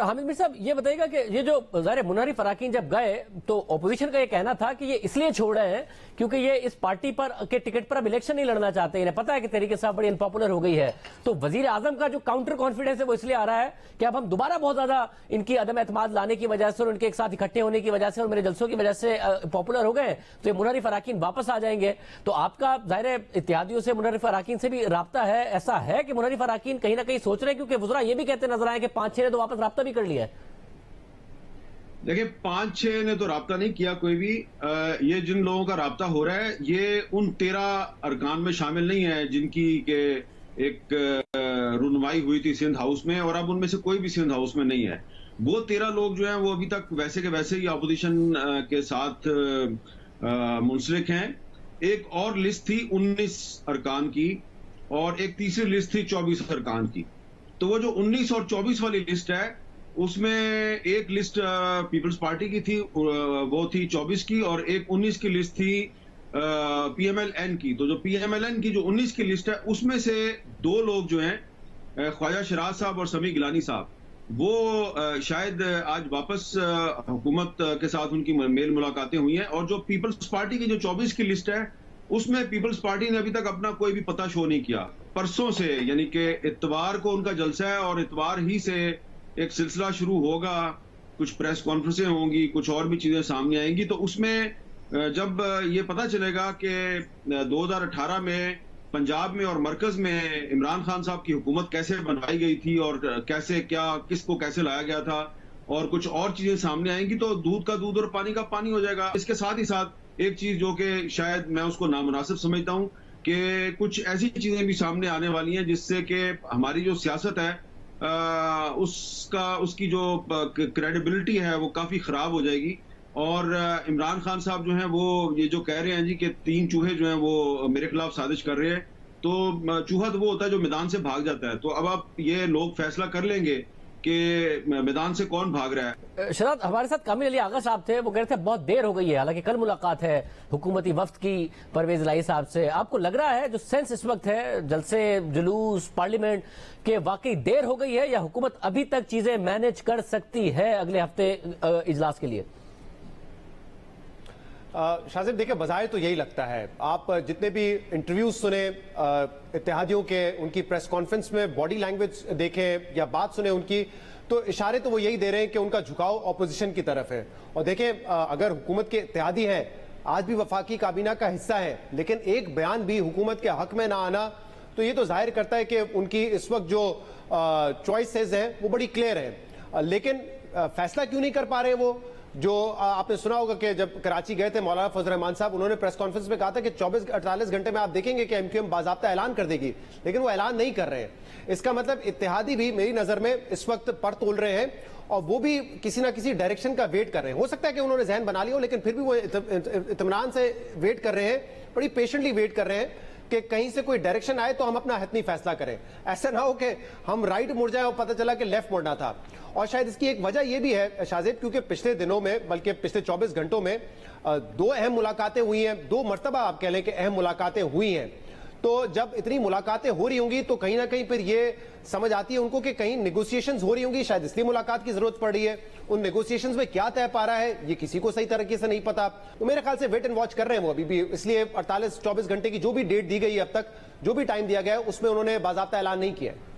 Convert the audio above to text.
حامد میر صاحب یہ بتائیے گا کہ یہ جو ظاہر منحرف اراکین جب گئے تو اپوزیشن کا یہ کہنا تھا کہ یہ اس لیے چھوڑ رہے ہیں کیونکہ یہ اس پارٹی پر کے ٹکٹ پر اب الیکشن نہیں لڑنا چاہتے، انہیں پتا ہے کہ تحریک انصاف بڑی انپاپولر ہو گئی ہے، تو وزیر اعظم کا جو کاؤنٹر کانفیڈنس ہے وہ اس لیے آ رہا ہے کہ اب ہم دوبارہ بہت زیادہ ان کی عدم اعتماد لانے کی وجہ سے اور ان کے ایک ساتھ اکٹھے ہونے کی وجہ سے اور میرے جلسوں کی وجہ سے پاپولر ہو گئے تو یہ منحرف اراکین واپس آ جائیں گے۔ تو آپ کا ظاہر اتحادیوں سے منحرف اراکین سے بھی رابطہ ہے، ایسا ہے کہ منحرف اراکین کہیں نہ کہیں سوچ رہے ہیں، کیونکہ وزراء یہ بھی کہتے نظر آئے کہ 5-6 نے تو واپس رابطہ بھی کر لیا ہے؟ دیکھیں 5-6 نے تو رابطہ نہیں کیا کوئی بھی، یہ جن لوگوں کا رابطہ ہو رہا ہے یہ ان 13 ارکان میں شامل نہیں ہے جن کی کہ ایک رونمائی ہوئی تھی سندھ ہاؤس میں، اور اب ان میں سے کوئی بھی سندھ ہاؤس میں نہیں ہے۔ وہ 13 لوگ جو ہیں وہ ابھی تک ویسے کے ویسے ہی اپوزیشن کے ساتھ منسلک ہیں۔ ایک اور لسٹ تھی 19 ارکان کی اور ایک تیسری لسٹ تھی 24 ارکان کی، تو وہ جو 19 اور 24 والی لسٹ ہے اس میں ایک لسٹ پیپلز پارٹی کی تھی، وہ تھی 24 کی، اور ایک 19 کی لسٹ تھی پی ایم ایل این کی۔ تو جو پی ایم ایل این کی جو 19 کی لسٹ ہے اس میں سے 2 لوگ جو ہیں خواجہ شیراز صاحب اور سمیع گیلانی صاحب، وہ شاید آج واپس حکومت کے ساتھ ان کی میل ملاقاتیں ہوئی ہیں، اور جو پیپلز پارٹی کی جو 24 کی لسٹ ہے اس میں پیپلز پارٹی نے ابھی تک اپنا کوئی بھی پتہ شو نہیں کیا۔ پرسوں سے یعنی کہ اتوار کو ان کا جلسہ ہے اور اتوار ہی سے ایک سلسلہ شروع ہوگا، کچھ پریس کانفرنسیں ہوں گی، کچھ اور بھی چیزیں سامنے آئیں گی، تو اس میں جب یہ پتہ چلے گا کہ 2018 میں پنجاب میں اور مرکز میں عمران خان صاحب کی حکومت کیسے بنوائی گئی تھی اور کیسے کیا کس کو کیسے لایا گیا تھا، اور کچھ اور چیزیں سامنے آئیں گی، تو دودھ کا دودھ اور پانی کا پانی ہو جائے گا۔ اس کے ساتھ ہی ساتھ ایک چیز جو کہ شاید میں اس کو نامناسب سمجھتا ہوں کہ کچھ ایسی چیزیں بھی سامنے آنے والی ہیں جس سے کہ ہماری جو سیاست ہے اس کی جو کریڈیبلٹی ہے وہ کافی خراب ہو جائے گی، اور عمران خان صاحب جو ہیں وہ یہ جو کہہ رہے ہیں جی کہ 3 چوہے جو ہیں وہ میرے خلاف سازش کر رہے ہیں، تو چوہا تو وہ ہوتا ہے جو میدان سے بھاگ جاتا ہے، تو اب آپ یہ لوگ فیصلہ کر لیں گے کہ میدان سے کون بھاگ رہا ہے۔ شہزاد، ہمارے ساتھ کامل علی آغا صاحب تھے، وہ کہہ رہے تھے بہت دیر ہو گئی ہے، حالانکہ کل ملاقات ہے حکومتی وفد کی پرویز الہی صاحب سے۔ آپ کو لگ رہا ہے جو سینس اس وقت ہے جلسے جلوس پارلیمنٹ کہ واقعی دیر ہو گئی ہے، یا حکومت ابھی تک چیزیں مینج کر سکتی ہے اگلے ہفتے اجلاس کے لیے؟ شاہ دیکھیں بظاہر تو یہی لگتا ہے، آپ جتنے بھی انٹرویوز سنیں اتحادیوں کے، ان کی پریس کانفرنس میں باڈی لینگویج دیکھیں یا بات سنیں ان کی، تو اشارے تو وہ یہی دے رہے ہیں کہ ان کا جھکاؤ اپوزیشن کی طرف ہے۔ اور دیکھیں اگر حکومت کے اتحادی ہیں، آج بھی وفاقی کابینہ کا حصہ ہے، لیکن ایک بیان بھی حکومت کے حق میں نہ آنا تو یہ تو ظاہر کرتا ہے کہ ان کی اس وقت جو چوائسز ہیں وہ بڑی کلیئر ہیں، لیکن فیصلہ کیوں نہیں کر پا رہے وہ؟ جو آپ نے سنا ہوگا کہ جب کراچی گئے تھے مولانا فضل الرحمان صاحب، انہوں نے پریس کانفرنس میں کہا تھا کہ 48 گھنٹے میں آپ دیکھیں گے کہ ایم کیو ایم باضابطہ اعلان کر دے گی، لیکن وہ اعلان نہیں کر رہے ہیں۔ اس کا مطلب اتحادی بھی میری نظر میں اس وقت پر تول رہے ہیں، اور وہ بھی کسی نہ کسی ڈائریکشن کا ویٹ کر رہے ہیں۔ ہو سکتا ہے کہ انہوں نے ذہن بنا لیا ہو، لیکن پھر بھی وہ اطمینان سے ویٹ کر رہے ہیں، بڑی پیشنٹلی ویٹ کر رہے ہیں کہ کہیں سے کوئی ڈائریکشن آئے تو ہم اپنا حتمی فیصلہ کریں، ایسا نہ ہو کہ ہم رائٹ مڑ جائیں اور پتہ چلا کہ لیفٹ مڑنا تھا۔ اور شاید اس کی ایک وجہ یہ بھی ہے شاہزیب، کیونکہ پچھلے دنوں میں بلکہ پچھلے 24 گھنٹوں میں 2 اہم ملاقاتیں ہوئی ہیں، 2 مرتبہ آپ کہہ لیں کہ اہم ملاقاتیں ہوئی ہیں، تو جب اتنی ملاقاتیں ہو رہی ہوں گی تو کہیں نہ کہیں پھر یہ سمجھ آتی ہے ان کو کہ کہیں نیگوسیشنز ہو رہی ہوں گی، شاید اس لیے ملاقات کی ضرورت پڑ رہی ہے۔ ان نیگوسیشنز میں کیا طے پا رہا ہے یہ کسی کو صحیح طریقے سے نہیں پتا، تو میرے خیال سے ویٹ اینڈ واچ کر رہے ہیں وہ ابھی بھی، اس لیے 24 گھنٹے کی جو بھی ڈیٹ دی گئی ہے اب تک، جو بھی ٹائم دیا گیا ہے اس میں انہوں نے باضابطہ اعلان نہیں کیا ہے۔